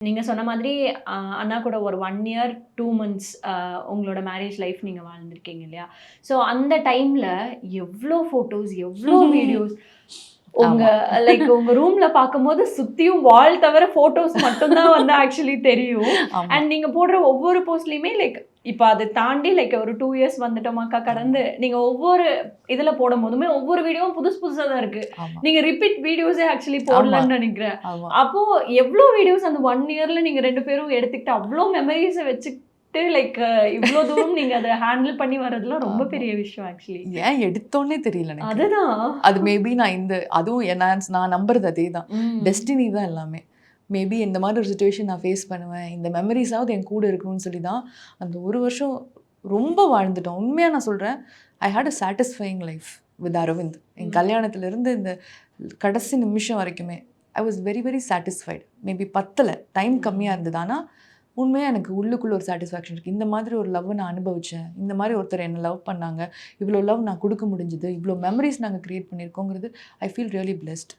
நீங்க சொன்ன மாதிரி அண்ணா கூட ஒரு 1 இயர் 2 மந்த்ஸ் உங்களோட மேரேஜ் லைஃப் நீங்க வாழ்ந்திருக்கீங்க இல்லையா? ஸோ அந்த டைம்ல எவ்ளோ ஃபோட்டோஸ், எவ்ளோ வீடியோஸ் உங்க ஆமா. உங்க ரூம்ல பார்க்கும்போது சுத்தியும் வால் தவிர ஃபோட்டோஸ் மட்டும் தான் வந்து ஆக்சுவலி தெரியும். ஆமா, அண்ட் நீங்க போடுற ஒவ்வொரு போஸ்ட்லயுமே இப்ப அத தாண்டி ஒரு 2 இயர்ஸ் வந்துட்டோமாக்கா ஆமா, கடந்து, நீங்க ஒவ்வொரு இதுல போடும்போதுமே ஒவ்வொரு வீடியோவும் புதுசு புதுசா தான் இருக்கு. ஆமா, நீங்க ரிப்பீட் வீடியோஸே ஆக்சுவலி ஆமா, போடலன்னு நெனைக்கிறேன். ஆமா. அப்போ எவ்ளோ வீடியோஸ் அந்த 1 இயர்ல நீங்க 2 பேரும் எடுத்துக்கிட்டு அவ்ளோ மெமரீஸ வச்சுக்கிட்டு இவ்ளோ தூரம் நீங்க அத ஹேண்டில் பண்ணி வர்றதுலாம் ரொம்ப ஆமா. பெரிய விஷயம் ஆக்சுவலி. ஏன் எடுத்தோன்னே தெரியல எனக்கு. அதுதான். அது மேபி நான் அதுவும் நான் நம்புறது அதேதான். ம். டெஸ்டினி தான் எல்லாமே. மேபி இந்த மாரி ஒரு சிச்சுவேஷன் நான் ஃபேஸ் பண்ணுவேன். இந்த மெமரீஸாவது என் கூட இருக்கணும்னு சொல்லி தான், அந்த 1 வருஷம் ரொம்ப வாழ்ந்துட்டோம். உண்மையா நான் சொல்றேன். I hate a satisfying life with Aravind. என் ம். கல்யாணத்திலிருந்து இந்த கடைசி நிமிஷம் வரைக்குமே. I was very very satisfied. Maybe பத்தல. டைம் கம்மியா இருந்தது. ஆனா, உண்மையா எனக்கு உள்ளுக்குள்ள ஒரு சாட்டிஸ்ஃபேக்ஷன் இருக்கு. இந்த மாதிரி ஒரு லவ் நான் அனுபவிச்சேன். இந்த மாரி ஒருத்தர் என்ன லவ் பண்ணாங்க. இவ்ளோ லவ் நான் குடுக்க முடிஞ்சது. இவ்ளோ மெமரீஸ் நாங்க கிரியேட் பண்ணியிருக்கோங்கிறது ஐ ஃபீல் ரியலி பிளெஸ்ட்.